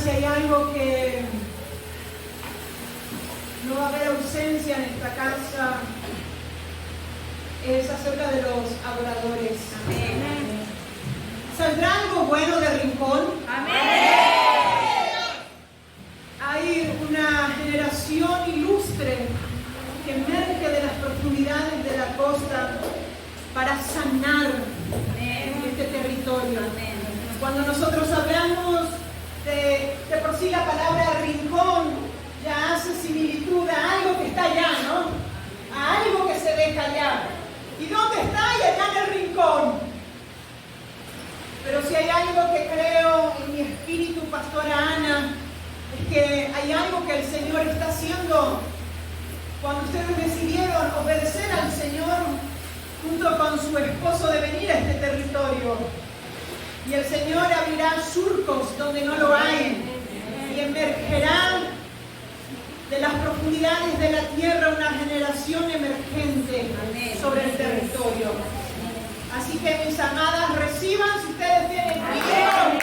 si hay algo que no va a haber ausencia en esta casa, es acerca de los adoradores. Amén. ¿Saldrá algo bueno de Rincón? Amén. Hay una generación ilustre que emerge de las profundidades de la costa para sanar este territorio. Amén. Cuando nosotros hablamos de por sí la palabra rincón, ya hace similitud a algo que está allá, ¿no? A algo que se deja allá. ¿Y dónde está? Y allá en el rincón. Pero si hay algo que creo en mi espíritu, pastora Ana, es que hay algo que el Señor está haciendo cuando ustedes decidieron obedecer al Señor junto con su esposo de venir a este territorio. Y el Señor abrirá surcos donde no lo hay y emergerá de las profundidades de la tierra una generación emergente sobre el territorio. Así que mis amadas, reciban si ustedes tienen miedo.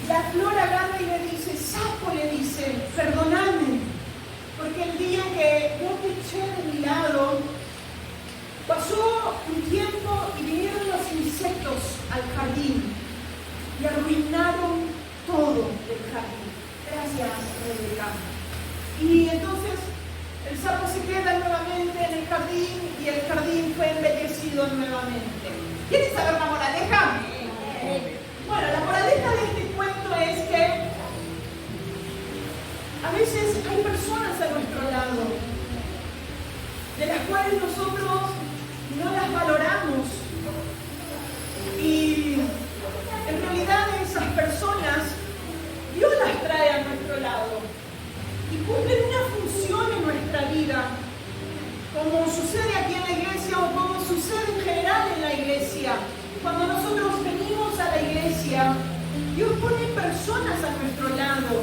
La flor y le dice, Sapo le dice, perdóname, porque el día que yo te eché de mi lado, pasó un tiempo y vinieron los insectos al jardín y arruinaron todo el jardín. Gracias, Rebeca. Y entonces el sapo se queda nuevamente en el jardín y el jardín fue embellecido nuevamente. ¿Quieren saber la moraleja? Bueno, la moraleja de este cuento es que a veces hay personas a nuestro lado de las cuales nosotros no las valoramos y en realidad esas personas Dios las trae a nuestro lado y cumplen una función en nuestra vida, como sucede aquí en la iglesia o como sucede en general en la iglesia. Cuando nosotros venimos a la iglesia, Dios pone personas a nuestro lado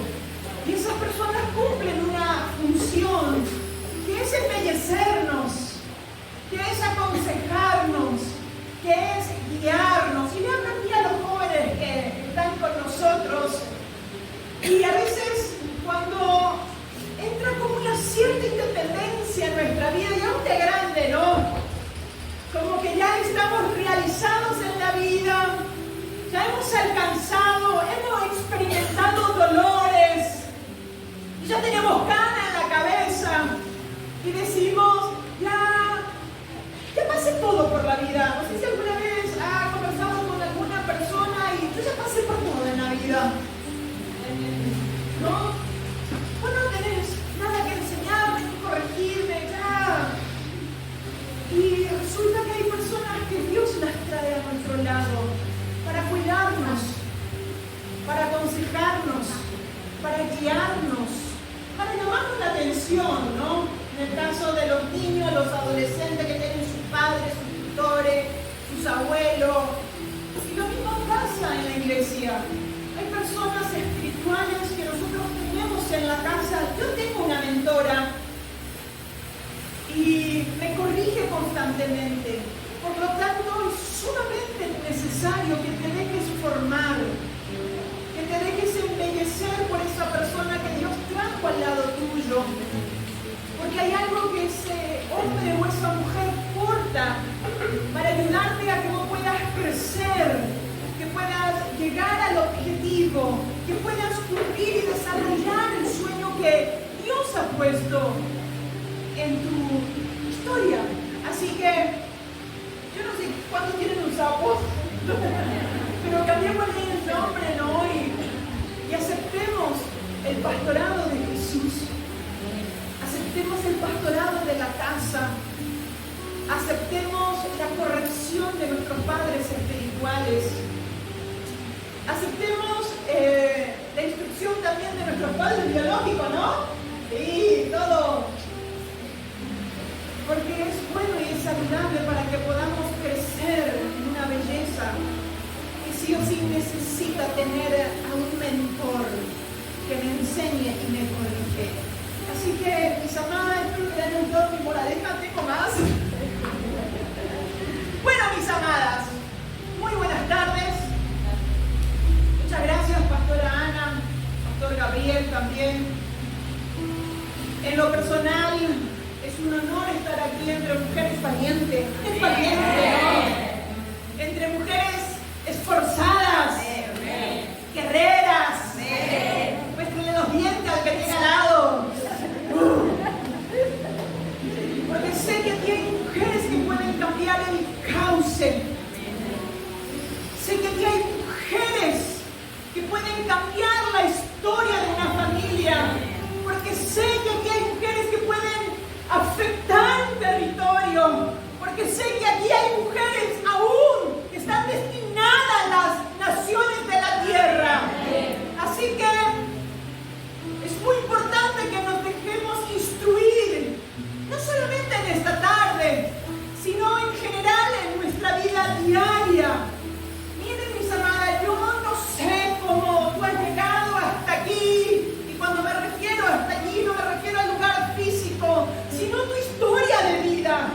y esas personas cumplen una función que es embellecernos, que es aconsejarnos, que es guiarnos. Y le hablo aquí a los jóvenes que están con nosotros. Y a veces cuando entra como una cierta independencia en nuestra vida, y aún de grande, ¿no? Como que ya estamos realizados en la vida, ya hemos alcanzado, hemos experimentado dolores, y ya tenemos cana en la cabeza, y decimos, ya pasé todo por la vida. No sé si alguna vez ha conversado con alguna persona y yo ya pasé por todo en la vida. ¿No? Vos no tenés nada que enseñarme, que corregirme, ya. Y resulta que hay personas que Dios las trae a nuestro lado para cuidarnos, para aconsejarnos, para guiarnos, para llamarnos la atención, ¿no? En el caso de los niños, los adolescentes que tienen sus padres, sus tutores, sus abuelos. Y lo mismo pasa en la iglesia. Hay personas espirituales que nosotros tenemos en la casa. Yo tengo una mentora y me corrige constantemente. Por lo tanto, es sumamente necesario que te dejes formar, que te dejes embellecer por esa persona que Dios trajo al lado tuyo. Porque hay algo que ese hombre o esa mujer porta para ayudarte a que vos puedas crecer, que puedas llegar al objetivo, que puedas cumplir y desarrollar el sueño que Dios ha puesto en tu historia. Así que, yo no sé cuántos tienen un sapo, pero cambiémosle el nombre, ¿no? Y aceptemos el pastorado de Jesús. Aceptemos el pastorado de la casa. Aceptemos la corrección de nuestros padres espirituales. Aceptemos la instrucción también de nuestros padres biológicos, ¿no? Sí, todo. Porque es bueno y es saludable para que podamos crecer en una belleza. Y sí o sí necesita tener a un mentor que me enseñe y me corrige. Así que, mis amadas, espero que hayan dado mi moraleja, tengo más. Bueno, mis amadas, muy buenas tardes. Muchas gracias, Pastora Ana, Pastor Gabriel también. En lo personal, es un honor estar aquí entre mujeres valientes. Es valiente, ¿no? Entre mujeres esforzadas, guerreras. Muéstrenle los dientes al que tiene al lado. Porque sé que aquí hay mujeres que pueden cambiar el cauce. Sé que aquí hay mujeres que pueden cambiar la historia de una familia. Porque sé que aquí hay mujeres que pueden afectar un territorio. Porque sé que aquí hay mujeres aún que están destinadas a las naciones de la tierra. Así que es muy importante que nos dejemos instruir, no solamente en esta tarde, sino en general en nuestra vida diaria. Miren, mis amadas, yo no sé cómo tú has llegado hasta aquí, y cuando me refiero hasta allí no me refiero al lugar físico, sino tu historia de vida.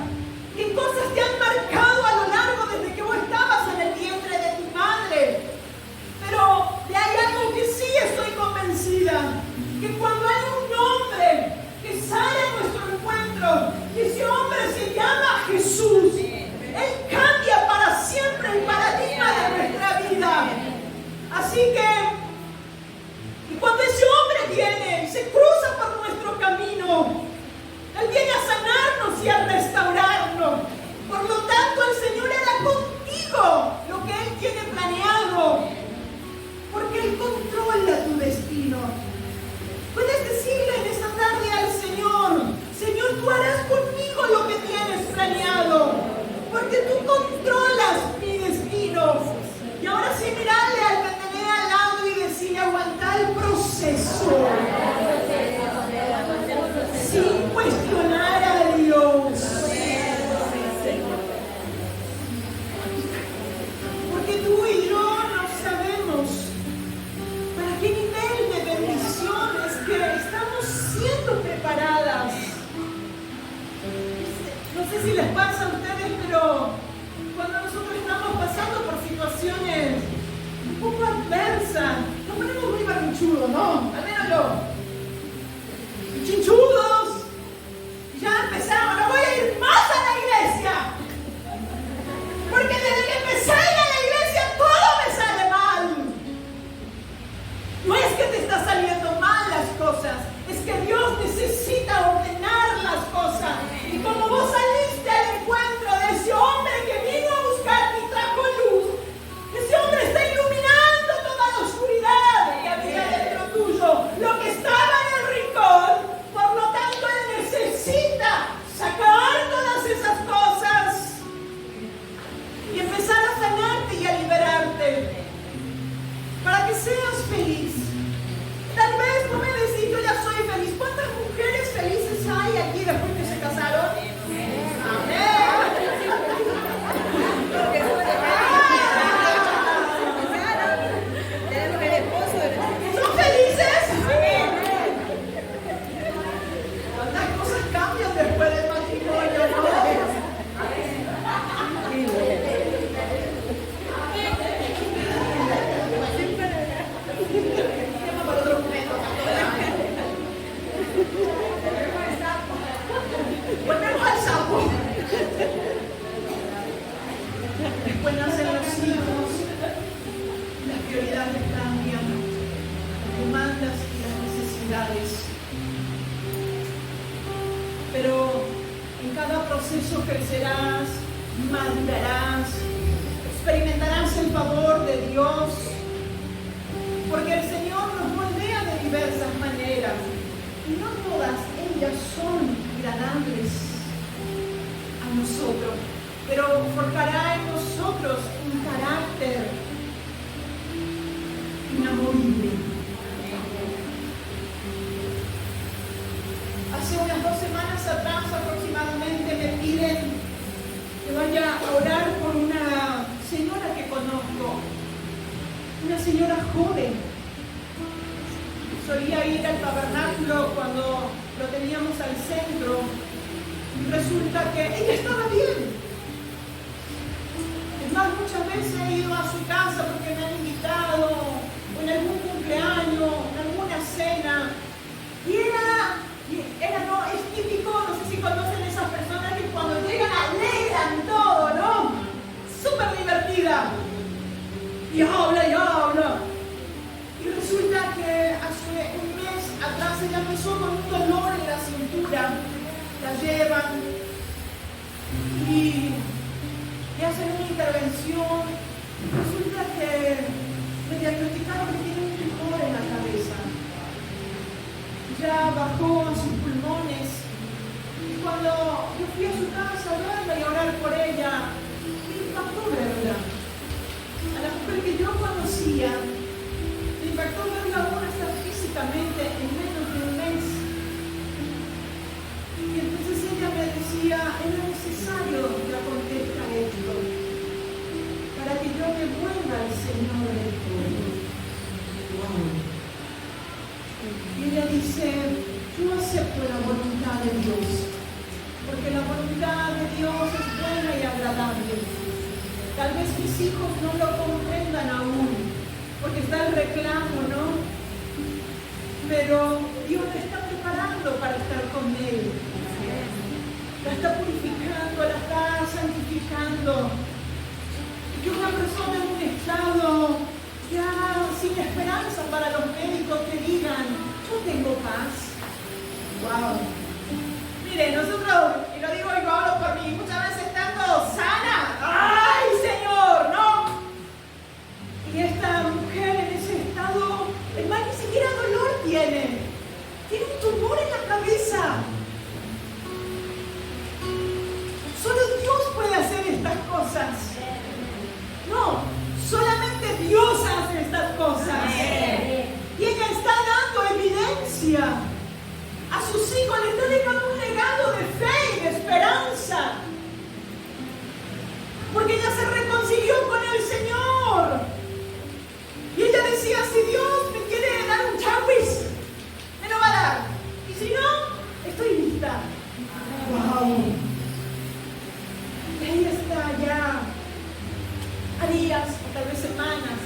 ¿Qué cosas te han marcado a lo largo de Así que, y cuando ese hombre viene y se cruza por nuestro camino, Él viene a sanarnos y a restaurarnos. Por lo tanto, el Señor hará contigo lo que Él tiene planeado, porque Él controla tu destino. Puedes decirle en esta tarde al Señor: Señor, tú harás conmigo lo que tienes planeado, porque tú controlas mi destino. Y ahora sí, mirarle al que tenés al lado y decirle: aguanta el proceso, sin cuestionar a Dios. Porque tú y yo no sabemos para qué nivel de bendiciones que estamos siendo preparadas. No sé si les pasa a ustedes, pero cuando nosotros estamos pasando por situaciones un poco adversas, nos ponemos muy barrichudos, ¿no? Al menos yo. Chinchudos. Y ya empezamos: no voy a ir más a la iglesia, porque desde que empecé a ir a la iglesia todo me sale mal. No es que te está saliendo mal las cosas, es que Dios necesita ordenar las cosas. Y como vos saliste al encuentro de ese hombre que vino a buscarte y trajo luz, ese hombre está iluminando toda la oscuridad que había dentro tuyo, lo que estaba en el rincón. Por lo tanto, Él necesita sacar todas esas cosas y empezar a sanarte y a liberarte para que seas feliz. Tal vez no me decís: yo ya soy feliz. ¿Cuántas mujeres felices hay aquí después que se casaron? Amén. ¿Son felices? ¿Cuántas cosas cambian después del matrimonio, no? Para otro momento. Volvemos al sapo. Después nacen los hijos, las prioridades cambian, las demandas y las necesidades. Pero en cada proceso crecerás, madurarás, experimentarás el favor de Dios, porque el Señor nos moldea de diversas maneras y no todas ellas son agradables a nosotros, pero forjará en nosotros un carácter inamovible. Hace unas 2 semanas atrás aproximadamente me piden que vaya a orar por una señora que conozco, una señora joven. Solía ir al tabernáculo cuando lo teníamos al centro y resulta que ella estaba bien. Es más, muchas veces he ido a su casa porque me han invitado o en algún cumpleaños, en alguna cena, y no, es típico, no sé si conocen esas personas que cuando llegan alegran todo, ¿no? Súper divertida. Y habla. Y resulta que hace un mes atrás ella empezó con un dolor en la cintura. La llevan y hacen una intervención. Resulta que me diagnosticaron que tiene un tumor en la cabeza. Ya bajó a sus pulmones. Y cuando yo fui a su casa a verla y a orar por ella, me impactó verla. A la mujer que yo conocía, me impactó verla aún hasta físicamente en menos de un mes. Y entonces ella me decía: era necesario que acontezca esto para que yo me vuelva al Señor del todo. Wow. Y ella dice: yo acepto la voluntad de Dios, porque la voluntad de Dios es buena y agradable. Tal vez mis hijos no lo comprendan aún, porque está el reclamo, ¿no? Pero Dios la está preparando para estar con Él. La está purificando, la está santificando. Y que una persona en un estado ya sin hay esperanza para los médicos que digan, yo tengo paz. Wow. Mire, nosotros, y lo digo y lo hablo por mí, muchas veces estando sana, ¡ay, Señor! ¿No? Y esta mujer en ese estado, el mal ni siquiera dolor tiene. Tiene un tumor en la cabeza. Solo Dios puede hacer estas cosas. No, solamente Dios hace estas cosas. Y ella está dando evidencia a sus hijos, le está dejando un legado de fe y de esperanza. Porque ella se reconcilió con el Señor. Y ella decía, si Dios me quiere dar un chawis, me lo va a dar. Y si no, estoy lista. ¡Wow! Ella está ya a días o tal vez semanas,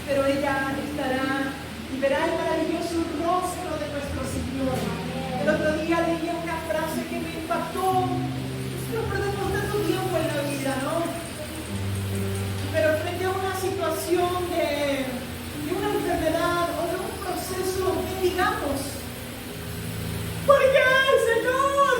pero ella estará y verá el maravilloso rostro de nuestro Señor. El otro día leía una frase que me impactó. Nosotros perdemos tanto tiempo en la vida, ¿no? Pero frente a una situación de una enfermedad o de un proceso, que digamos, ¿por qué, Señor?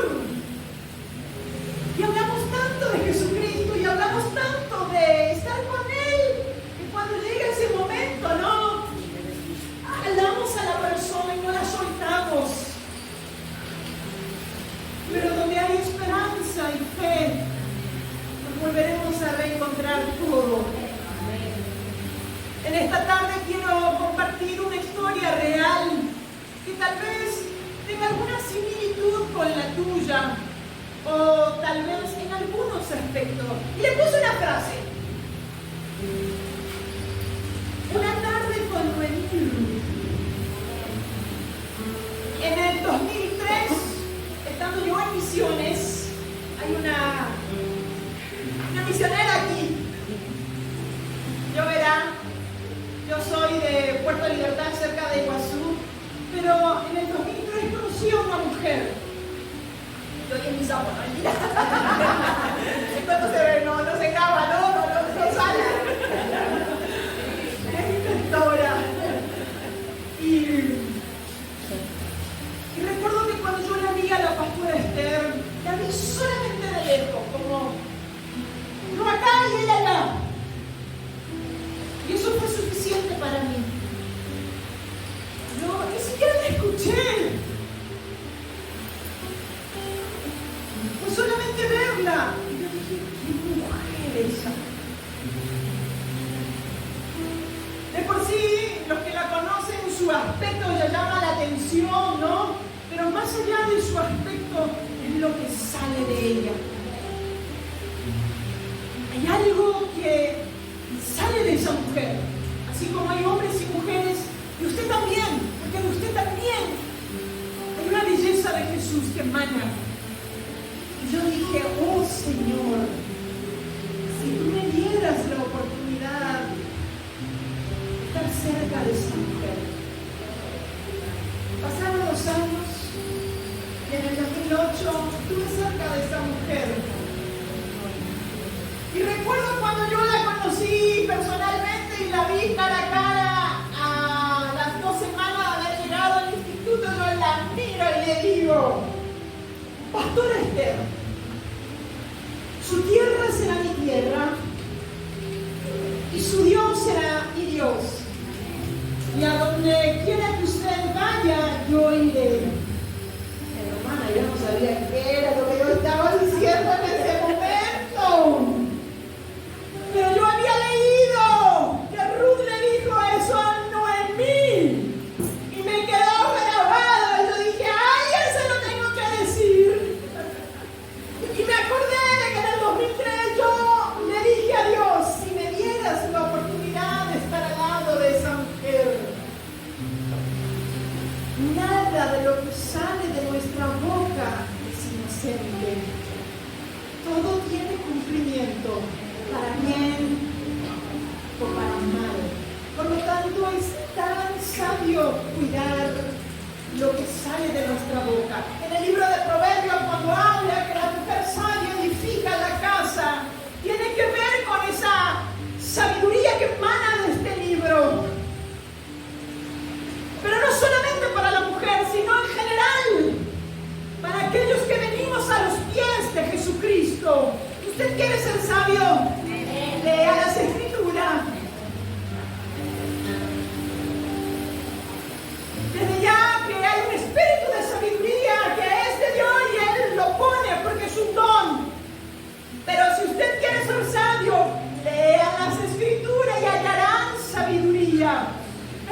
Y hablamos tanto de Jesucristo y hablamos tanto de estar con Él, que cuando llega ese momento, ¿no? Hablamos a la persona y no la soltamos. Pero donde hay esperanza y fe, nos volveremos a reencontrar todo. En esta tarde quiero compartir una historia real que tal vez tenga alguna similitud con la tuya, o tal vez en algunos aspectos. Y le puse una frase. Una tarde con Noemí. En el 2003, estando yo en misiones, hay una misionera aquí. Yo soy de Puerto Libertad, cerca de Iguazú, pero en el 2003 conocí a una mujer. Yo en mis aguas, ¿no? Esto no se ve, no se graba, no sale. Es inventora. Y recuerdo que cuando yo la vi a la pastora Esther, la vi solamente de lejos, como no acá y ella allá. Y eso fue suficiente para mí. No, ni siquiera la escuché. Fue solamente verla. Y yo dije, qué mujer esa. De por sí, los que la conocen, su aspecto ya llama la atención, ¿no? Pero más allá de su aspecto, es lo que sale de ella. Hay algo que sale de esa mujer, así como hay hombres y mujeres, y usted también, porque de usted también hay una belleza de Jesús que emana. Y yo dije, oh Señor, si tú me dieras la oportunidad de estar cerca de esa mujer. Pasaron los años y en el 2008 estuve cerca de esa mujer. Y recuerdo cuando yo la conocí personalmente y la vi cara a cara a las 2 semanas de haber llegado al instituto, yo la miro y le digo, Pastora Esther, su tierra será mi tierra y su Dios será mi Dios. Y a donde quiera que usted vaya, yo iré. Pero hermana, yo no sabía qué era lo que yo estaba diciendo en ese momento. Pero yo había leído que Ruth le dijo eso a Noemí y me quedó grabado. Y yo dije, ¡ay, eso lo tengo que decir! Y me acordé de que en el 2003 yo le dije a Dios, si me dieras la oportunidad de estar al lado de esa mujer, nada de lo que sale de nuestra boca es inocente. Todo tiene cumplimiento, para bien o para mal. Por lo tanto, es tan sabio cuidar lo que sale de nuestra boca. En el libro de Proverbios, cuando habla que la mujer sabia edifica la casa, tiene que ver con esa sabiduría que emana de este libro.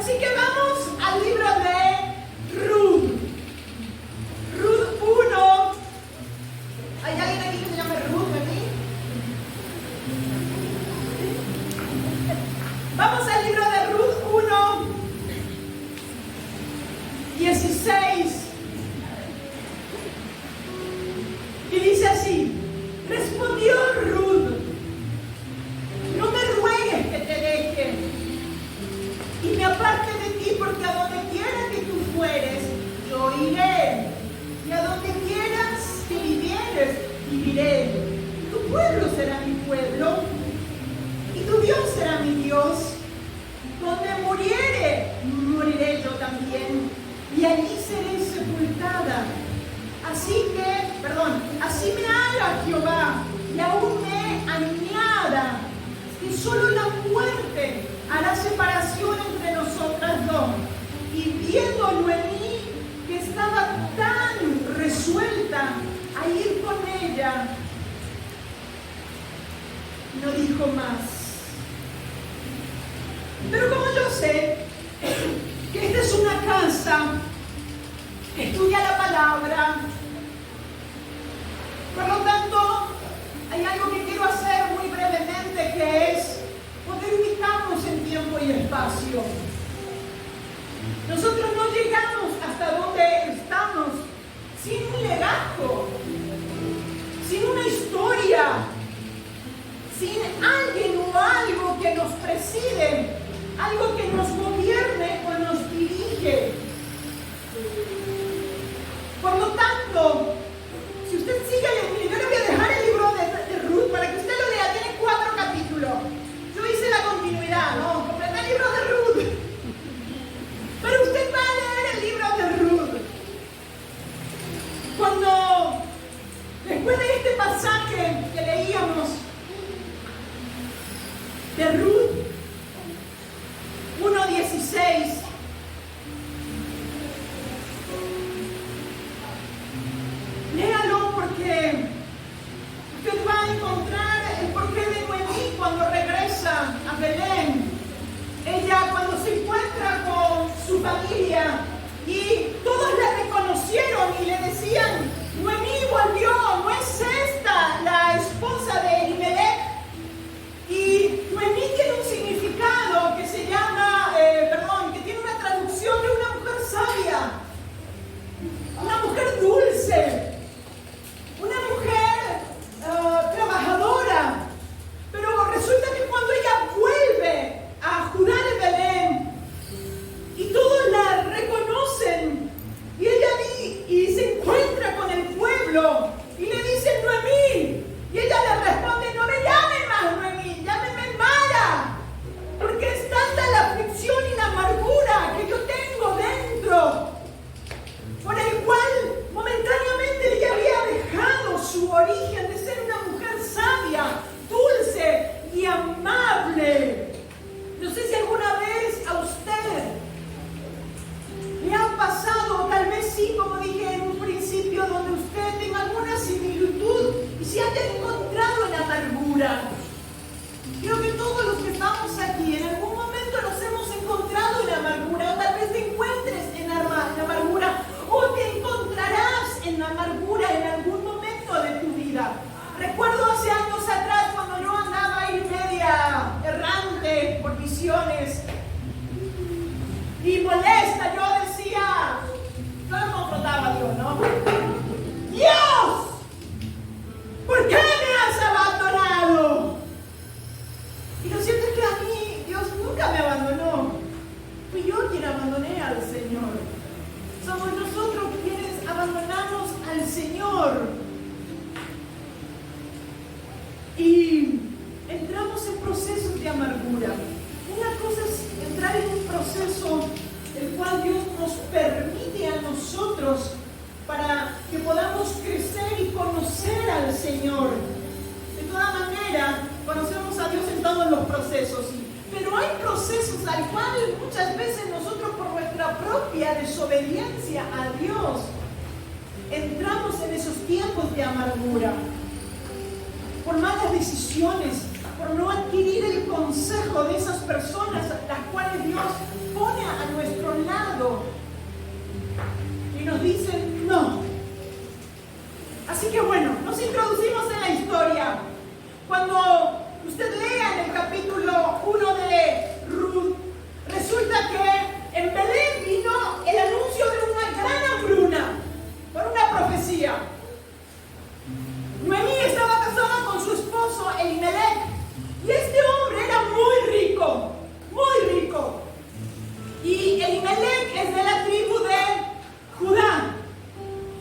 Así que vamos al libro de Ruth. Ruth 1. ¿Hay alguien aquí que se llame Ruth aquí? Vamos al libro de Ruth 1, 16. Y dice así: respondió Ruth, no me ruegues que te deje y me aparte de ti, porque a donde quiera que tú fueres, yo iré, y a donde quieras que vivieres, viviré. Tu pueblo será mi pueblo, y tu Dios será mi Dios. Donde muriere, moriré yo también, y allí seré sepultada. Así me haga Jehová, y aún me añada, que solo la muerte hará separación entre nosotras dos. Y viendo Noemí que estaba tan resuelta a ir con ella, no dijo más. Pero como yo sé que esta es una casa que estudia la palabra, por lo tanto, hay algo que quiero hacer muy brevemente, que es poder ubicarnos en tiempo y espacio. Nosotros no llegamos hasta donde estamos sin un legajo, sin una historia, sin alguien o algo que nos preside, algo que nos gobierne o nos dirige. Por lo tanto, si usted sigue leyendo, yo le voy a dejar el libro de Ruth para que usted lo lea, tiene 4 capítulos. Yo hice la continuidad, ¿no? Completé el libro de Ruth. Pero usted va a leer el libro de Ruth. Cuando, después de este pasaje que leíamos de Ruth 1:16, léalo porque usted va a encontrar el porqué de Noemí cuando regresa a Belén. Ella cuando se encuentra con su familia y todos la reconocieron y le decían: Noemí volvió, ¿no es esta la esposa de Elimelech? Y Noemí tiene un significado que se llama, que tiene una traducción de una mujer sabia, una mujer dulce, una mujer trabajadora. Pero resulta que cuando ella vuelve a Judá de Belén y todos la reconocen y ella y se encuentra con el pueblo y le dicen Noemí, y ella le responde: no me llame más Noemí, llámeme Mara, porque es tanta la aflicción y la amargura que yo tengo dentro, por el cual momentáneamente ella había dejado su origen de ser una mujer sabia, dulce y amable. No sé si alguna vez a usted le ha pasado, tal vez sí, como dije en un principio, donde usted tenga alguna similitud y se haya encontrado en amargura. Creo que todos los que estamos aquí en algún momento nos hemos encontrado en amargura, o tal vez te encuentres en amargura, o te encontrarás en amargura en algún momento de tu vida. Recuerdo hace años atrás cuando yo andaba ahí media errante por misiones y molesta, yo decía, yo lo confrontaba a Dios, ¿no? ¡Dios! ¿Por qué me has abandonado? Y lo cierto es que a mí Dios nunca me abandonó. Fui yo quien abandoné al Señor. Somos nosotros quienes abandonamos al Señor. Y entramos en procesos de amargura. Una cosa es entrar en un proceso el cual Dios nos permite a nosotros para que podamos crecer y conocer al Señor. De toda manera, conocemos a Dios en todos los procesos, pero hay procesos al cual muchas veces nosotros, por nuestra propia desobediencia a Dios, entramos en esos tiempos de amargura, por malas decisiones, por no adquirir el consejo de esas personas las cuales Dios pone a lado. Y nos dicen no. Así que bueno, nos introducimos en la historia. Cuando usted lea en el capítulo 1 de Ruth, resulta que en Belén vino el anuncio de una gran hambruna por una profecía. Noemí estaba casada con su esposo Elimelech y este hombre era muy rico, muy rico. Y Elimelech es de la tribu de Judá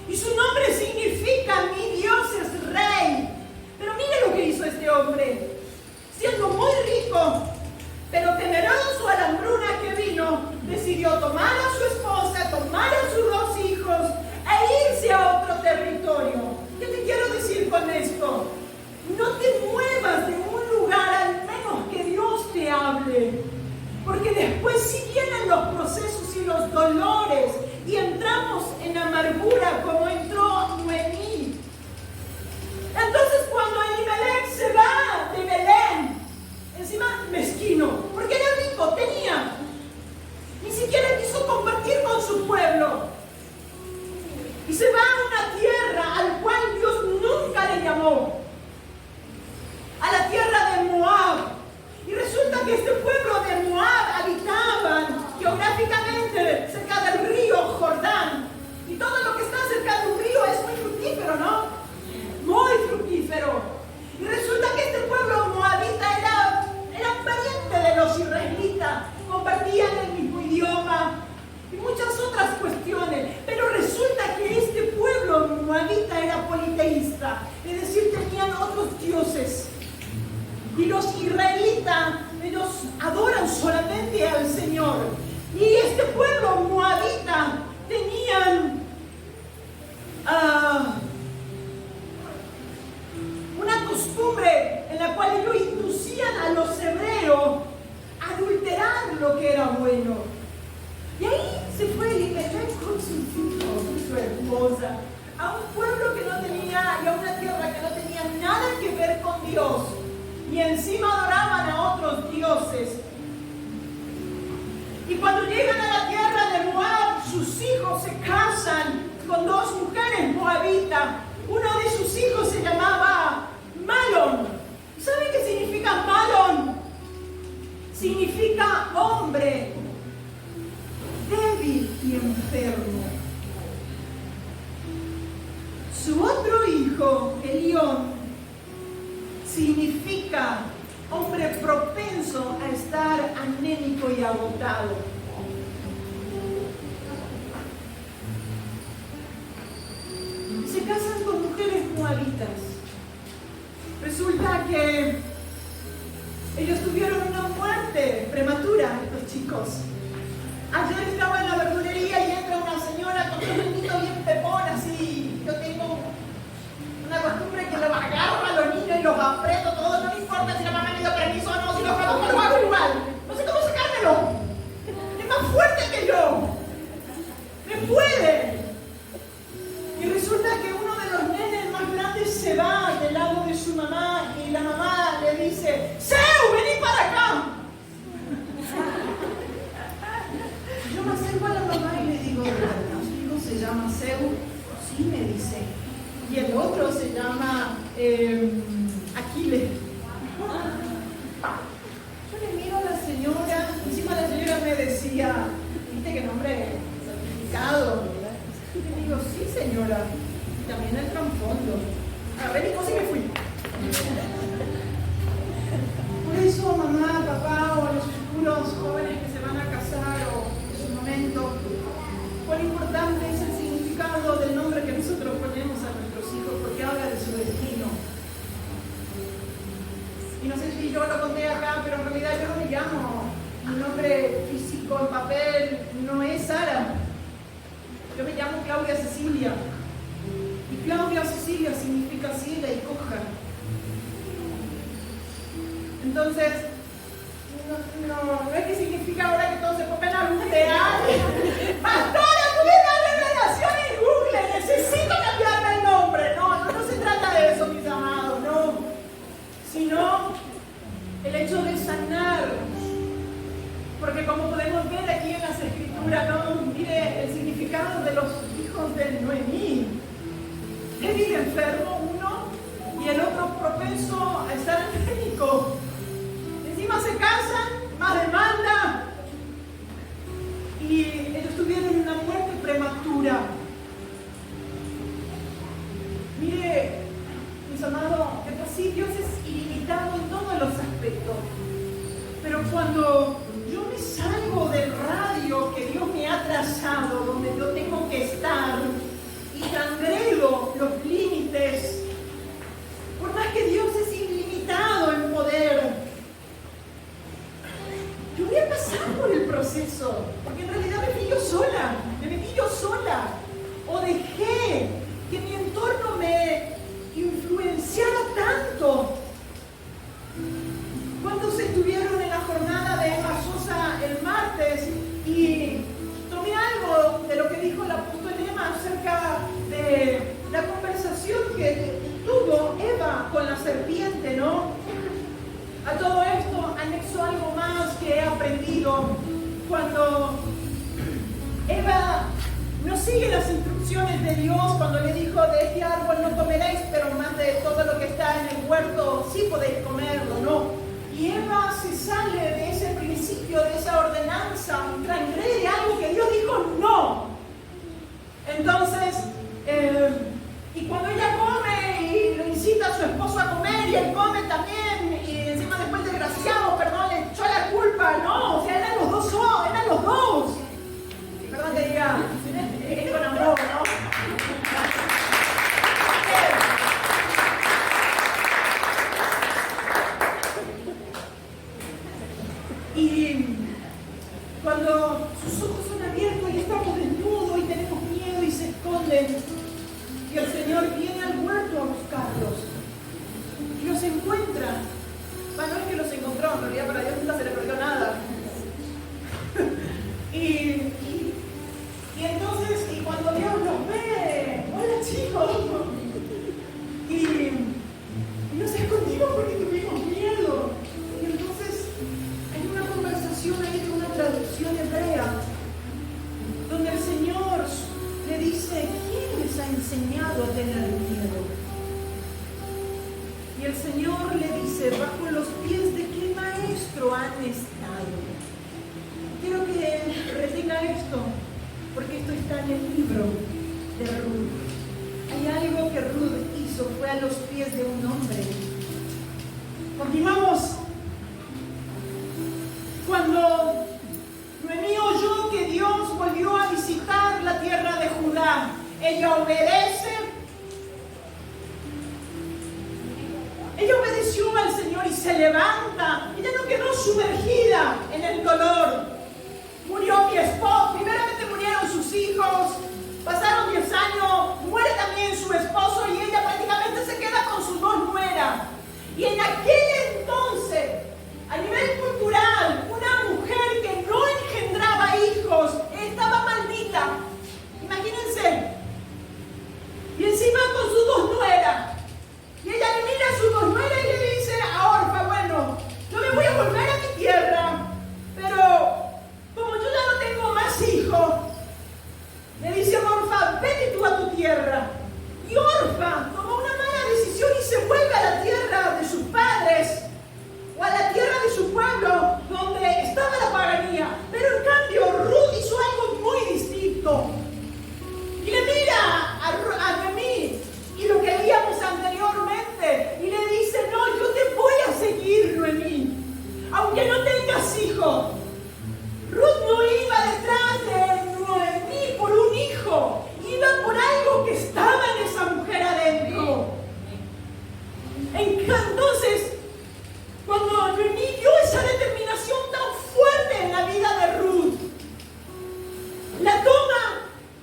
y su nombre significa mi Dios es rey. Pero mire lo que hizo este hombre, siendo muy rico, pero temeroso a la hambruna que vino, decidió tomar a su esposa, tomar a sus 2 hijos e irse a otro territorio. ¿Qué te quiero decir con esto? No te muevas de un lugar al menos que Dios te hable, porque después si vienen los procesos y los dolores y entramos en amargura como entró Noemí. Entonces cuando Elimelech se va de Belén, encima mezquino, porque era rico, tenía, ni siquiera quiso compartir con su pueblo, y se va a una tierra al cual Dios nunca le llamó, a la tierra de Moab. Y resulta que este pueblo de Moab habitaban geográficamente cerca del río Jordán, y todo lo que está cerca de un río es muy fructífero, ¿no? Muy fructífero. Y resulta que este pueblo moabita era un pariente de los israelitas, compartían el mismo idioma y muchas otras cuestiones, pero resulta que este pueblo moabita era politeísta, es decir, tenían otros dioses. Y los israelitas, ellos adoran solamente al Señor. Y este pueblo moabita tenían una costumbre en la cual ellos inducían a los hebreos a adulterar lo que era bueno. Y ahí se fue Elimelech con sus hijos y su esposa a un pueblo que no tenía, y a una tierra que no tenía nada que ver con Dios. Y encima adoraban a otros dioses. Y cuando llegan a la tierra de Moab, sus hijos se casan con 2 mujeres moabitas. Uno de sus hijos se llamaba Malón. ¿Saben qué significa Malón? Significa hombre débil y enfermo. Su otro hijo, Elión, significa hombre propenso a estar anémico y agotado. Se casan con mujeres moabitas. Resulta que ellos tuvieron una muerte prematura, estos chicos. Ayer estaba en la verdulería y entra una señora con un niñito bien pepón, así. Yo tengo una costumbre que los agarro a los niños y los aprieto todos, no me importa si la mamá me dio permiso o no, si los conozco lo hago igual. No sé cómo sacármelo. Es más fuerte que yo. Me puede. Y resulta que uno de los nenes más grandes se va del lado de su mamá y la mamá le dice: ¡Seu, vení para acá! Yo me acerco a la mamá y le digo: ¿su hijo se llama Seu? Sí, me dice. Y el otro se llama Aquiles. Yo le miro a la señora, encima la señora me decía: ¿viste qué nombre certificado? Y le digo: sí, señora, y también el trasfondo. A ver, y cosas y me fui. Por eso, mamá, papá, o los futuros jóvenes que se van a casar, o en su momento, cuán importante es el significado del nombre que nosotros ponemos a nuestros hijos, porque habla de su destino. Y no sé si yo lo conté acá, pero en realidad yo no me llamo, mi nombre físico en papel no es Sara. Yo me llamo Claudia Cecilia. Y Claudia Cecilia significa ciega y coja. Entonces, no es que significa ahora que todos se pongan a bucear. ¡Pastora, tuve una revelación en Google! ¡Necesito cambiarme el nombre! No se trata de eso, mis amados, no. Sino el hecho de sanarnos. Porque como podemos ver aquí en las Escrituras, ¿no? pecado de los hijos de Noemí. Débil, enfermo uno, y el otro propenso a estar anémico. Encima se casan, más demanda, y ellos tuvieron una muerte prematura. Mire, mis amados, sí, Dios es ilimitado en todos los aspectos, pero cuando yo me salgo del radio que Dios me ha trazado, donde yo tengo que estar, y transgredo los límites, por más que Dios es ilimitado en poder, yo voy a pasar por el proceso, porque en realidad me metí yo sola, o dejé que mi entorno me influenciara tanto. Cuando se estuvieron en la jornada de Emma Sosa el martes y tomé algo de lo que dijo el apóstol Emma acerca de la conversación que tuvo Eva con la serpiente, ¿no? A todo esto anexo algo más que he aprendido. Cuando Eva no sigue las instrucciones de Dios, cuando le dijo de este árbol no comeréis, pero más de todo lo que está en el huerto sí podéis comerlo, ¿no? Y Eva se sale de ese principio, de esa ordenanza, transgrede algo que Dios dijo no. Entonces, y cuando ella come y lo incita a su esposo a comer y él come también, y encima después el desgraciado, perdón, le echó la culpa, no, o sea, eran los dos. Perdón que diga, es con amor, ¿no? Y cuando sus ojos son abiertos y estamos desnudos y tenemos miedo y se esconden, y el Señor viene al huerto a buscarlos y los encuentra. Bueno, no es que los encontró, en realidad para Dios nunca se le perdió nada. Y entonces, y cuando Dios los ve, hola chicos, y nos escondimos porque tuvimos miedo. Y entonces hay una conversación ahí de una traducción hebrea, donde el Señor le dice, ¿quién les ha enseñado a tener miedo? Y el Señor le dice, bajo los pies de qué maestro han estado. Quiero que retenga esto, porque esto está en el libro de Ruth. Hay algo que Ruth hizo, fue a los pies de un hombre. Continuamos. Cuando Noemí oyó que Dios volvió a visitar la tierra de Judá, ella obedeció al Señor y se levanta. Ella no quedó sumergida en el dolor. Murió mi esposo, primeramente murieron sus hijos, pasaron 10 años, muere también su esposo y ella prácticamente se queda con sus dos nueras. Y en aquel entonces, a nivel cultural, una mujer que no engendraba hijos estaba maldita. Imagínense. Y encima con sus dos nueras. Y ella le mira a sus dos nueras y le dice a Orfa, bueno, yo me voy a volver a mi tierra, pero como yo ya no tengo más hijos, le dice a Orfa, vete tú a tu tierra. Y Orfa tomó una mala decisión y se vuelve a la tierra de sus padres, o a la tierra de su pueblo, donde estaba la paganía. Pero en cambio, Ruth hizo algo muy distinto. Y le mira a Noemí, y lo que leíamos anteriormente, y le dice, no, yo te voy a seguir, Noemí, aunque no tengas hijos. Ruth no iba detrás de Noemí por un hijo, iba por algo que estaba en esa mujer adentro. Entonces, cuando Noemí vio esa determinación tan fuerte en la vida de Ruth, la toma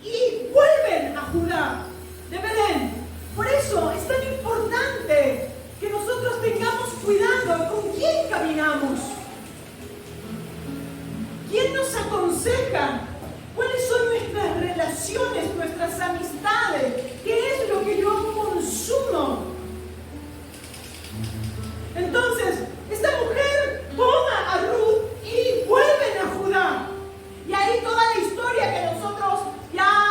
y vuelven a Judá de Belén. Por eso es tan importante que nosotros tengamos cuidado con quién caminamos. ¿Quién nos aconseja? ¿Cuáles son nuestras relaciones, nuestras amistades? ¿Qué es lo que yo consumo? Entonces, esta mujer toma a Ruth y vuelven a Judá. Y ahí toda la historia que nosotros ya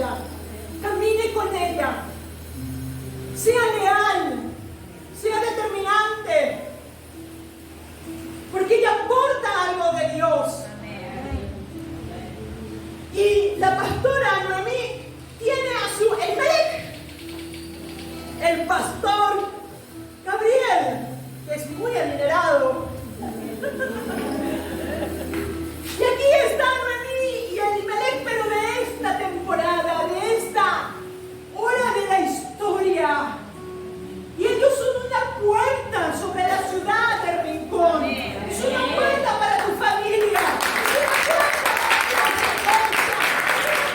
ella, camine con ella, sea leal, sea determinante, porque ella aporta algo de Dios. Y la pastora Noemí tiene a su Elimelech, el pastor Gabriel, que es muy adinerado. Y aquí está Noemí y Elimelech, pero de esta temporada, de esta hora de la historia. Y ellos son una puerta sobre la ciudad de Rincón. Es una puerta para tu familia. Es una puerta para tu descendencia.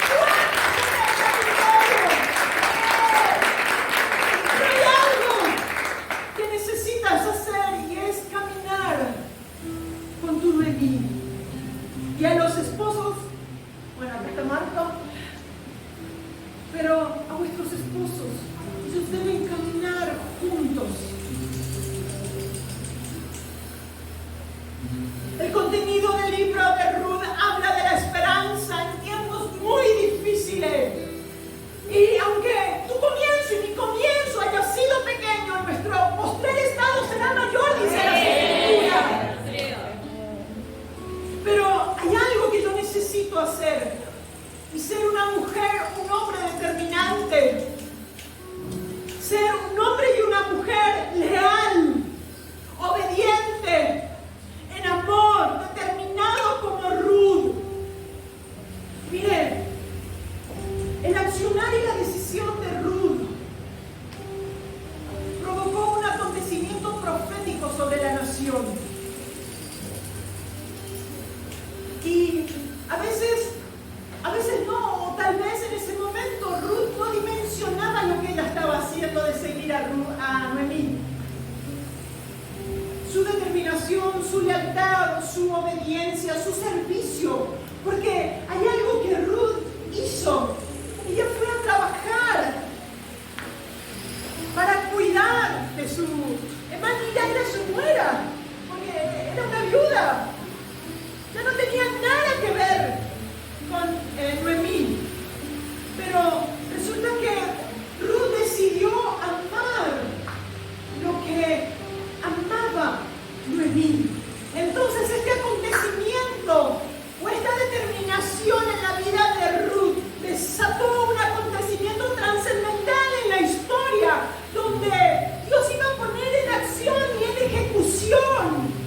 Es una puerta para tu territorio. Pero hay algo que necesitas hacer y es caminar con tu Noemí. Y a los esposos, bueno, acá está Marco, pero a vuestros esposos, ellos deben caminar juntos. El contenido del libro de Ruth habla de la esperanza en tiempos muy difíciles. Y aunque tu comienzo y mi comienzo haya sido pequeño, nuestro postrer estado será mayor, dice la Escritura. Pero hay algo que yo necesito hacer, y ser una mujer, un hombre determinante, ser un hombre y una mujer leal, obediente, en amor, determinado como Ruth. Miren, el accionar y la decisión de Ruth provocó un acontecimiento profético sobre la nación. Y a veces no, o tal vez en ese momento Ruth no dimensionaba lo que ella estaba haciendo de seguir a Noemí. Su determinación, su lealtad, su obediencia, su servicio. Porque hay algo que Ruth hizo. Ella fue a trabajar para cuidar de su hermana, ya era su nuera, porque era una viuda. Ya no tenía nada que ver con Noemí. Pero resulta que Ruth decidió amar lo que amaba Noemí. Entonces este acontecimiento o esta determinación en la vida de Ruth desató un acontecimiento trascendental en la historia, donde Dios iba a poner en acción y en ejecución.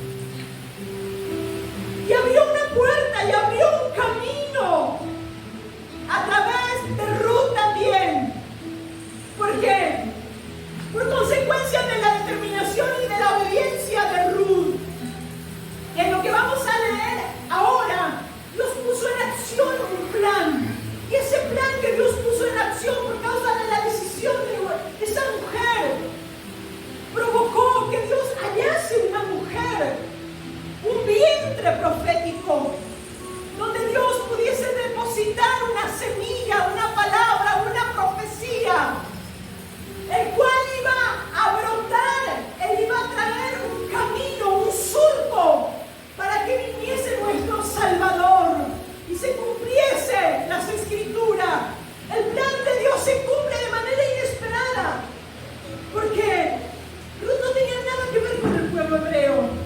Y abrió una puerta y abrió un camino a través de Ruth también. ¿Por qué? Por consecuencia de la determinación y de la obediencia de Ruth. Y en lo que vamos a leer ahora, Dios puso en acción un plan. Y ese plan que Dios puso en acción por causa de la decisión de esa mujer, provocó que Dios hallase una mujer, un vientre profético, donde Dios pudiese depositar una semilla, una palabra, una profecía, el cual iba a brotar, él iba a traer un camino, un surco, para que viniese nuestro Salvador y se cumpliese las Escrituras. El plan de Dios se cumple de manera inesperada, porque Ruth no tenía nada que ver con el pueblo hebreo.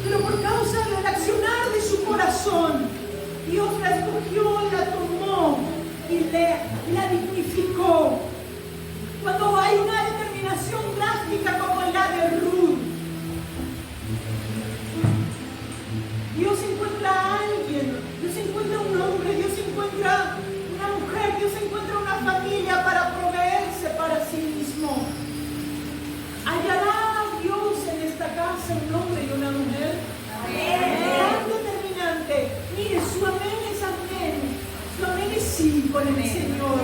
Pero por causa del accionar de su corazón, Dios la escogió, la tomó y la dignificó. Cuando hay una determinación drástica como la de Ruth, Dios encuentra a alguien, Dios encuentra un hombre, Dios encuentra una mujer, Dios encuentra una familia para proveerse para sí mismo. ¿Hallará Dios en esta casa un hombre y una mujer? Tan determinante. Mire, su amén es amén. Su amén es sí con el Señor.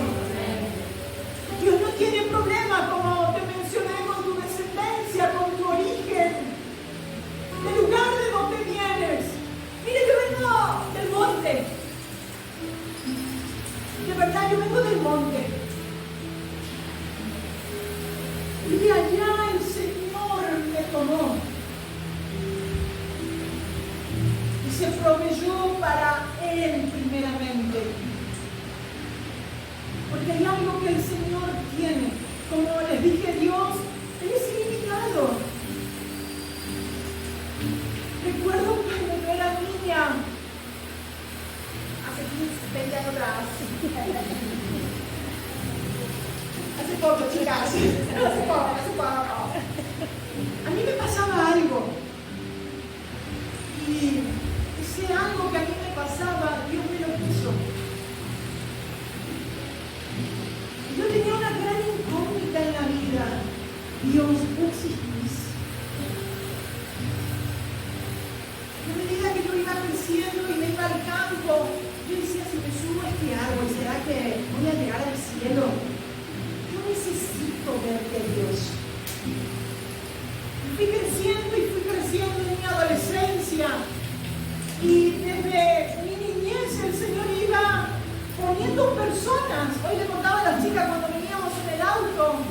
Dios no tiene problema, como te mencioné, con tu descendencia, con tu origen, del lugar de donde vienes. Mire, yo vengo del monte. De verdad, yo vengo del monte. Y de allá el Señor me tomó y se proveyó para Él primeramente. hace 15, 20 años atrás. Hace poco, chicas. Hace poco. A mí me pasaba algo. Y ese algo que a mí me pasaba, Dios me lo puso. Yo tenía una gran incógnita en la vida. Dios, ¿vos existís? A medida que yo iba creciendo y me iba al campo, yo decía, si me subo a este árbol, ¿será que voy a llegar al cielo? Yo necesito verte, Dios. Fui creciendo en mi adolescencia. Y desde mi niñez el Señor iba poniendo personas. Hoy le contaba a las chicas cuando veníamos en el auto.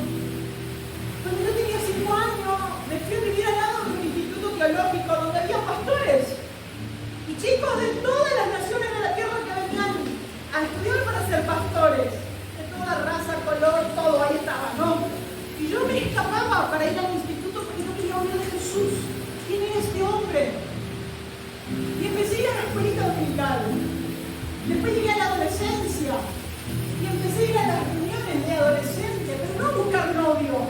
Cuando yo tenía 5 años, me fui a vivir al lado de un instituto teológico donde había pastores. Y chicos de todas las naciones de la tierra que venían a estudiar para ser pastores. De toda raza, color, todo, ahí estaba, ¿no? Y yo me escapaba para ir al instituto porque no quería oír de Jesús. ¿Quién es este hombre? Y empecé a ir a la escuelita dominical. Después llegué a la adolescencia. Y empecé a ir a las reuniones de adolescentes, pero no a buscar novio.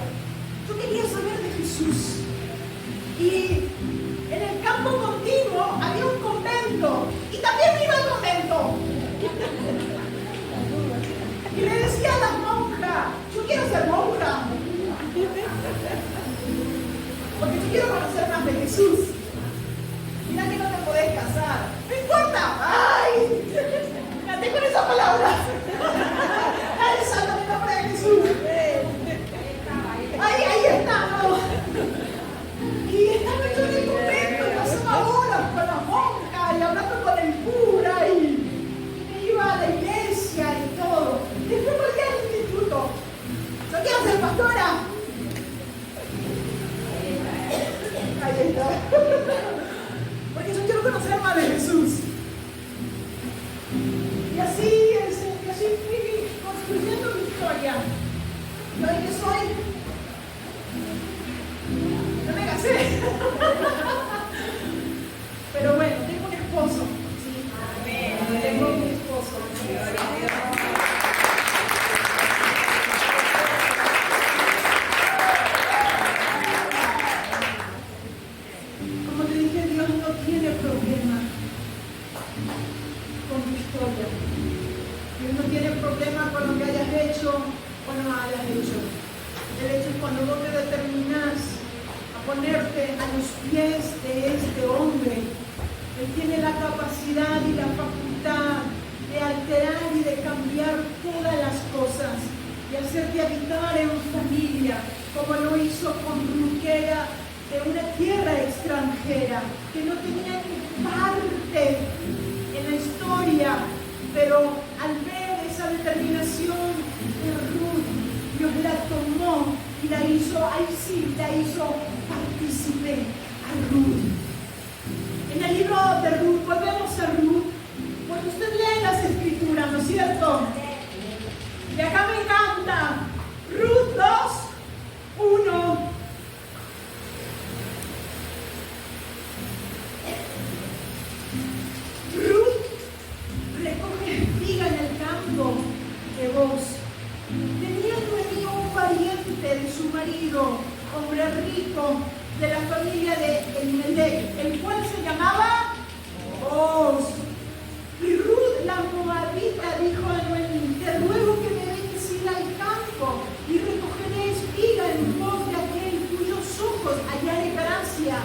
Yo quería saber de Jesús. Y en el campo continuo había un convento. Y también me iba al convento. Y le decía a las monjas, yo quiero ser monja. Porque yo quiero conocer más de Jesús. Mira que no te podés casar. No importa. ¡Ay! Me até con esa palabra. ¡Ay, santo en el nombre de Jesús! ¡Ay, ahí estamos! Y estaba yo en el convento y pasaba horas con las monjas y hablando con el cura y me iba a la iglesia y todo. Después volví al instituto. ¿Yo quiero ser pastora? Ahí está. Porque yo quiero conocer más de Jesús. Y así fui construyendo mi historia. ¿Y hoy qué soy? No me casé. Pero bueno, tengo un esposo. Sí. Amén. Tengo un esposo. Como te dije, Dios no tiene problema con tu historia. Dios no tiene problema con lo que hayas hecho o no hayas hecho. El hecho es cuando vos te determinás a ponerte a los pies de este hombre. Él tiene la capacidad y la facultad de alterar y de cambiar todas las cosas, de hacerte habitar en familia, como lo hizo con Ruth, que era de una tierra extranjera, que no tenía ni parte en la historia, pero al ver esa determinación de Ruth, Dios la tomó y la hizo, ahí sí, la hizo partícipe a Ruth. En el libro de Ruth, volvemos a Ruth, cuando usted lee las escrituras, ¿no es cierto? Y acá me encanta, Ruth 2:1. Ruth recoge espiga en el campo de Boaz. Tenía Noemí un pariente de su marido, hombre rico, de la familia de Elimelech, el cual se llamaba Boaz. Y Ruth la moabita dijo a Noemí, te ruego que me dejes ir al campo y recogeré espiga en pos de aquel cuyos ojos hallaré gracia.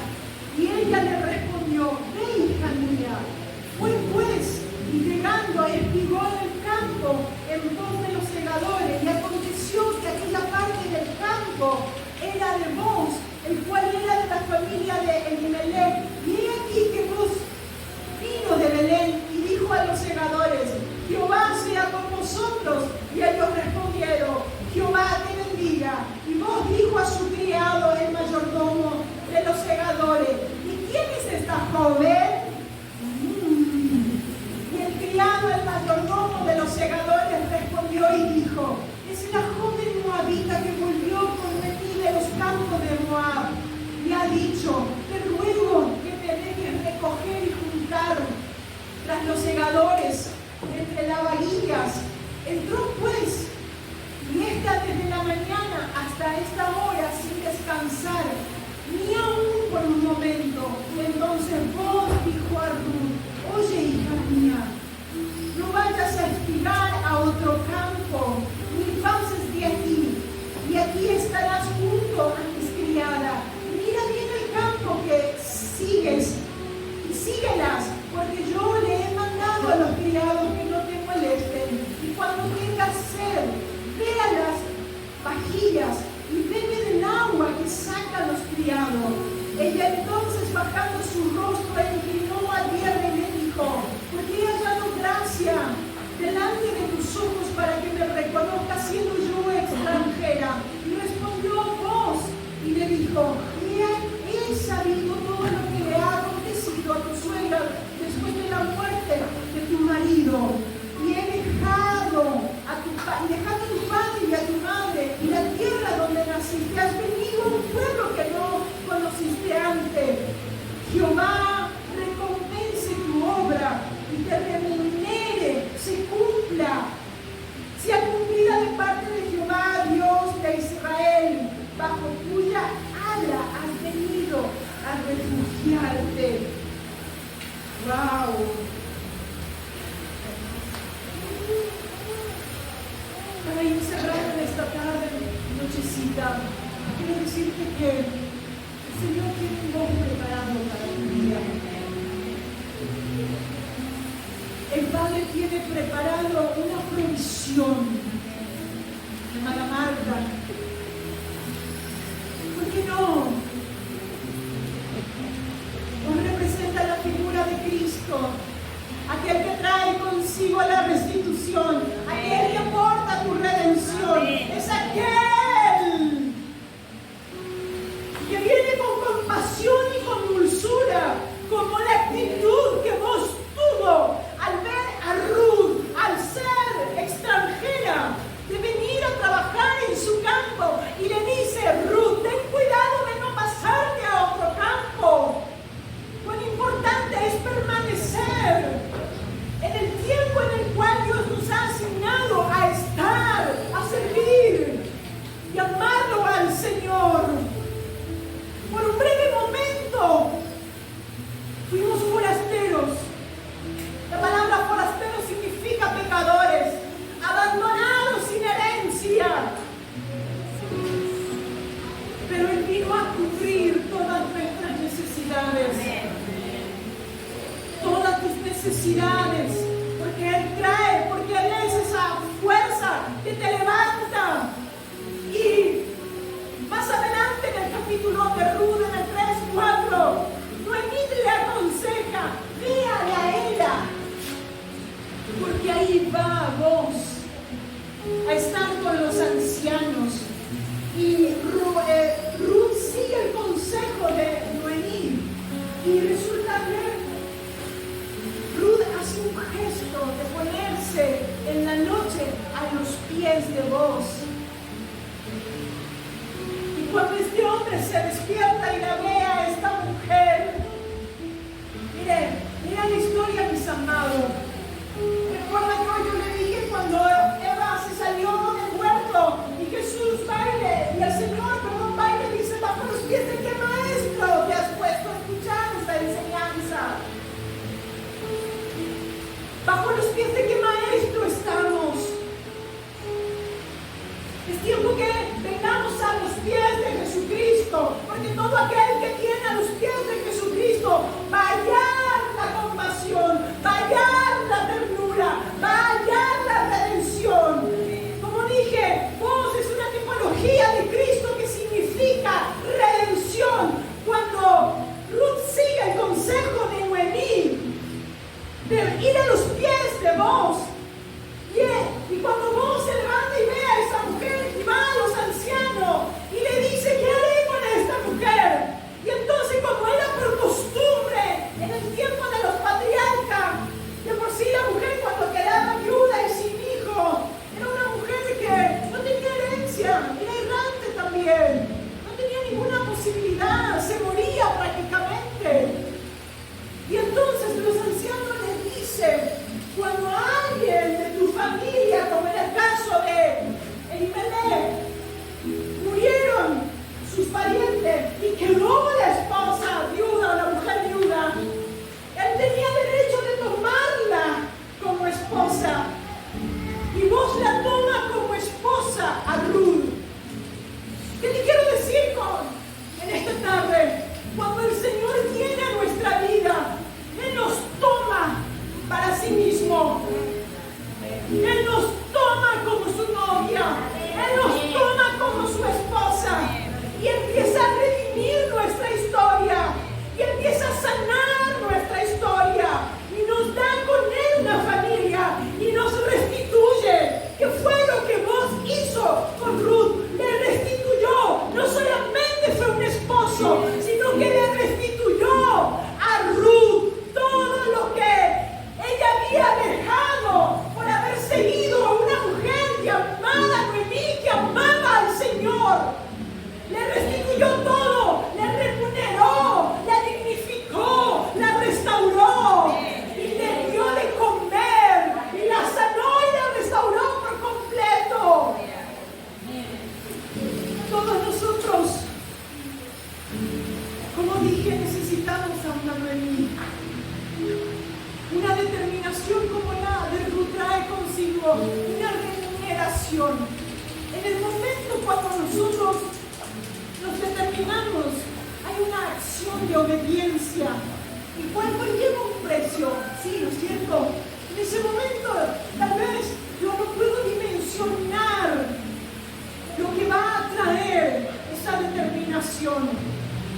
Y ella le respondió, ve, hija mía. Fue pues, y llegando espigó en el campo en pos de los segadores, y aconteció que aquella parte del campo era de Boaz, el cual era de la familia de Elimelech. Y he aquí que Boaz Entró pues, y esta desde la mañana hasta esta hora sin descansar, ni aún por un momento. Entonces vos dijo a Ruth: oye, hija mía, no vayas a espigar a otro campo, ni pases de aquí, y aquí estarás junto a mis criadas. Mira bien el campo que sigues, y síguelas, porque yo le he mandado a los criados que no te molesten. Y cuando tengas sed, ve a las vajillas y bebe del agua que sacan los criados. Ella entonces, bajando su rostro, inclinó a tierra y le dijo: porque he hallado gracia delante de tus ojos para que me reconozcas siendo yo extranjera. Y respondió vos y le dijo: he sabido todo lo que le ha acontecido a tu suegra después de la muerte de tu marido, y he dejado a tu padre y a tu madre y la tierra donde naciste. Has venido a un pueblo que no conociste antes. Jehová recompense tu obra y te remunere, se cumpla, sea cumplida de parte de Jehová, Dios de Israel, bajo cuya ala has venido a refugiarte. ¡Wow! Para ir cerrando esta tarde, nochecita, quiero decirte que el Señor tiene un gozo preparado para tu día. El Padre tiene preparado una provisión, hermana Marta. ¿Por qué no? Nos representa la figura de Cristo, aquel que trae consigo la restitución, aquel que aporta tu redención. Es aquel que viene con compasión y con dulzura, como la actitud que vos tuvo al ver a Ruth, al ser extranjera, de venir a trabajar en su campo, y le dice: Ruth, ten cuidado de no pasarte a otro campo. Cuán importante es permanecer en el tiempo en el cual Dios nos ha asignado a estar, a servir y amarlo al Señor. Por un breve momento fuimos forasteros. La palabra forastero significa pecadores, abandonados sin herencia. Pero Él vino a cubrir todas nuestras necesidades. Todas tus necesidades, porque Él trae, porque Él es esa fuerza que te levanta. Y más adelante en el capítulo de Ruth, en el 3:4, Noemí le aconseja: véale a ella, porque ahí va vos a estar con los ancianos. Y Ruth sigue el consejo de Noemí, y resulta bien. Ruth hace un gesto de ponerse en la noche a los pies de vos. Y cuando este hombre se despierta y la ve a esta mujer, miren la historia, mis amados. Recuerda que yo le dije cuando Eva se salió del huerto y Jesús va y el Señor, va y le dice: bajo los pies de qué maestro te has puesto a escuchar esta enseñanza. ¿Bajo los pies de qué maestro estamos? Es tiempo que vengamos a los pies de Jesucristo, porque todo aquel que viene a los pies de Jesucristo va a hallar la compasión, va a hallar la ternura, va a hallar la redención. Como dije, vos es una tipología de Cristo que significa redención. Cuando Ruth sigue el consejo de Noemí, de ir a los pies de vos, y cuando vos se levanta y ve a esa mujer y va a los ancianos y le dice: ¿qué haré con esta mujer? Y entonces, como era por costumbre en el tiempo de los patriarcas, de por sí la mujer cuando quedaba viuda y sin hijo era una mujer que no tenía herencia, era errante también, no tenía ninguna posibilidad, se moría prácticamente. Y entonces los ancianos les dicen: cuando alguien de tu familia, como era hijo. Él nos toma como su novia. Él nos toma como su esposa. Y empieza a redimir nuestra historia. Y empieza a sanar nuestra historia. Y nos da con Él una familia. Y nos restituye. ¿Qué fue lo que vos hizo con Ruth? Le restituyó. No solamente fue un esposo, sino que le restituyó a Ruth todo lo que ella había dejado por haber seguido a una mujer llamada Noemí, que amaba al Señor. Le restituyó todo, le remuneró, la dignificó, la restauró y le dio de comer y la sanó y la restauró por completo. Todos nosotros, como dije, necesitamos a una Noemí. Una determinación como la de Ruth trae consigo una remuneración. En el momento cuando nosotros nos determinamos, hay una acción de obediencia, y cual lleva un precio, sí, ¿no es cierto? En ese momento, tal vez yo no puedo dimensionar lo que va a traer esa determinación,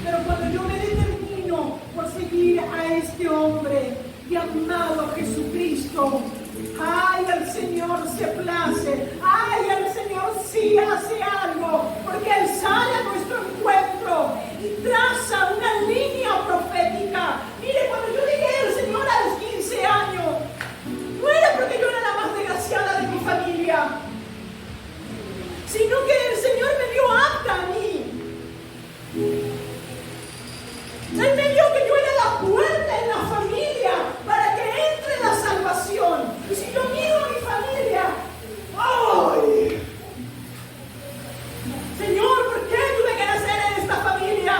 pero cuando yo me determino por seguir a este hombre llamado Jesucristo, ay, el Señor se place, ay, el Señor sí hace algo, porque Él sale a nuestro encuentro y traza una línea profética. Mire, cuando yo llegué al Señor a los 15 años, no era porque yo era la más desgraciada de mi familia, sino que el Señor me dio apta a mí. Él me dio que yo era la puerta en la familia para que entre la salvación. Y si yo miro a mi familia, ¡ay! Señor, ¿por qué tuve que nacer en esta familia?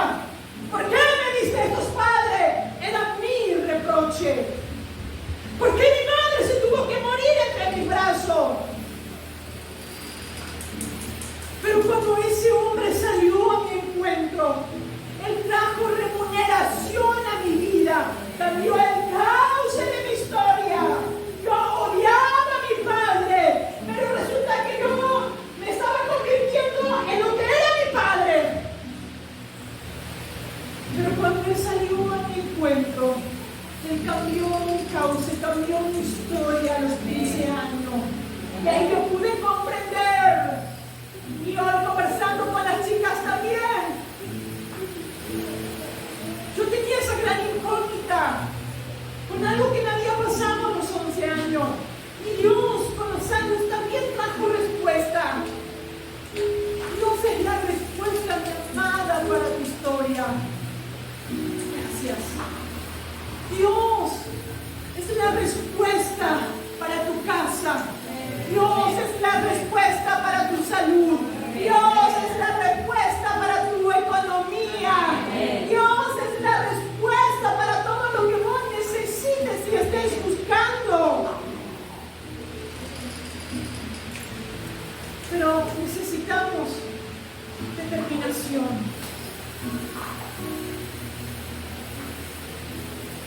¿Por qué me diste estos padres? Era mi reproche. ¿Por qué mi madre se tuvo que morir entre mis brazos? Pero cuando ese hombre salió a mi encuentro, Él trajo remuneración a mi vida, cambió el cauce de mi historia. Yo odiaba a mi padre, pero resulta que yo me estaba convirtiendo en lo que era mi padre. Pero cuando Él salió a mi encuentro, Él cambió mi cauce, cambió mi historia a los 15 años. Y ahí yo pude comprender. Y hoy conversando con las chicas también, yo tenía esa gran incógnita con algo que me había pasado a los 11 años. Y Dios con los años también trajo respuesta. Dios es la respuesta, mi amada, para tu historia. Gracias. Dios es la respuesta para tu casa. Dios es la respuesta para tu salud. Dios es la respuesta para tu economía. Dios es la respuesta para todo lo que vos necesites y estés buscando. Pero necesitamos determinación.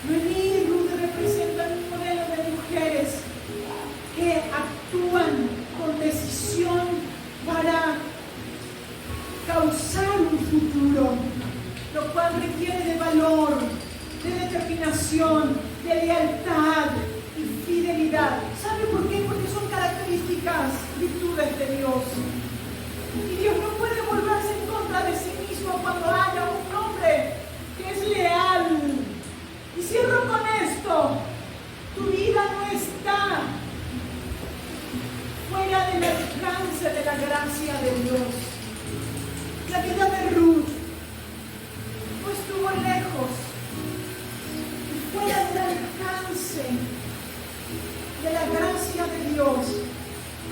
Noemí y Ruth representan un modelo de mujeres que actúan con decisión para causar un futuro, lo cual requiere de valor, de determinación, de lealtad y fidelidad. ¿Sabe por qué? Porque son características, virtudes de Dios. Y Dios no puede volverse en contra de sí mismo cuando haya un hombre que es leal. Y cierro con esto: tu vida no está fuera del alcance de la gracia de Dios. La vida de Ruth no estuvo lejos, fuera del alcance de la gracia de Dios,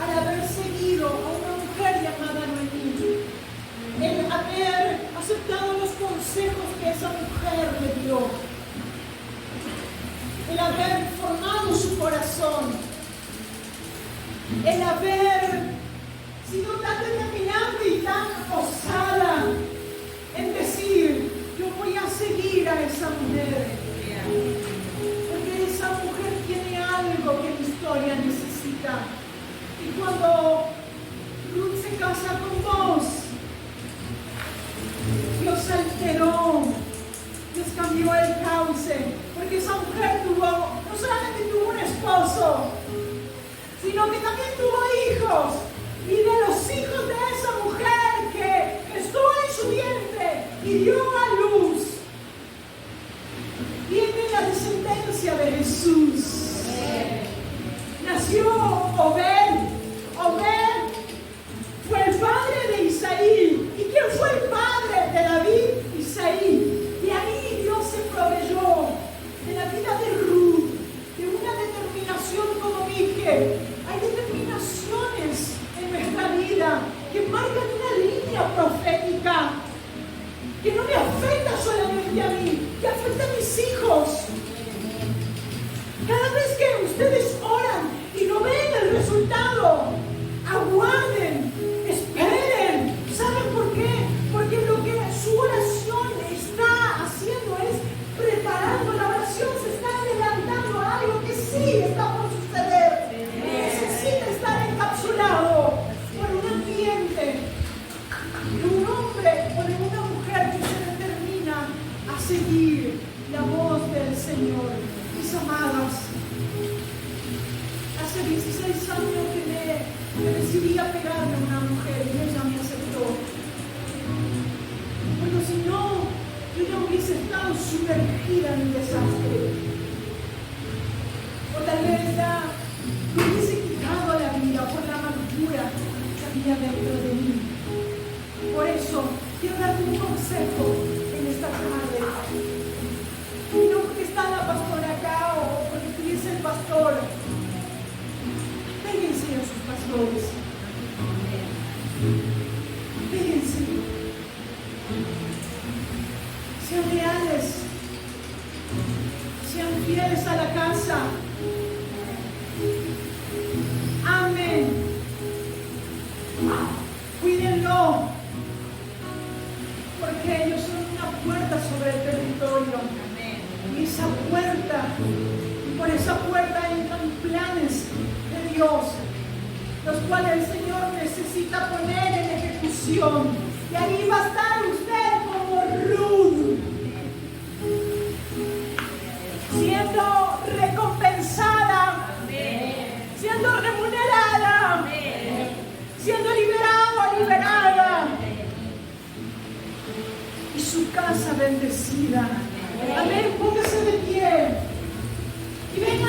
al haber seguido a una mujer llamada Noemí, el haber aceptado los consejos que esa mujer le dio, el haber formado su corazón, el haber sido tan determinante y tan osada en decir: yo voy a seguir a esa mujer, porque esa mujer tiene algo que mi historia profética. Y cuando Ruth se casa con vos, Dios alteró, Dios cambió el cauce, porque esa mujer no solamente tuvo un esposo, sino que también tuvo hijos. Y de los hijos de esa mujer que estuvo en su vientre y dio a luz, viene la descendencia de Jesús. Nació Obed. Obed fue el padre de Isaí. ¿Y quién fue el padre de David? Isaí. De ahí Dios se proveyó de la vida de Ruth, de una determinación, como dije. Hay determinaciones en nuestra vida que marcan una línea profética que no me afecta solamente a mí, que afecta a mis hijos. Cada vez que ustedes oran y no ven el resultado, aguarden, esperen. ¿Saben por qué? Porque lo que su oración está haciendo es preparando. La oración se está adelantando a algo que sí está por suceder. Necesita estar encapsulado por un ambiente de un hombre o de una mujer que se determina a seguir la voz del Señor. Mis amadas, hace 16 años que me decidí a pegarme a una mujer y ella me aceptó. Bueno, si no, yo ya hubiese estado sumergida en un desastre. O tal vez ya me hubiese quitado la vida por la amargura que había dentro de mí. Por eso, quiero darte un consejo en esta tarde. Y no porque está la pastora acá o porque tuviese el pastor. Péguense a sus pastores. Péguense. Sean leales. Sean fieles a la casa. Amén. Cuídenlo. Porque ellos son una puerta sobre el territorio. Y esa puerta, y por esa puerta entran planes de Dios, los cuales el Señor necesita poner en ejecución. Y ahí va a estar usted como Ruth, siendo recompensada, siendo remunerada, siendo liberado, liberada, y su casa bendecida. Amén, póngase de pie y venga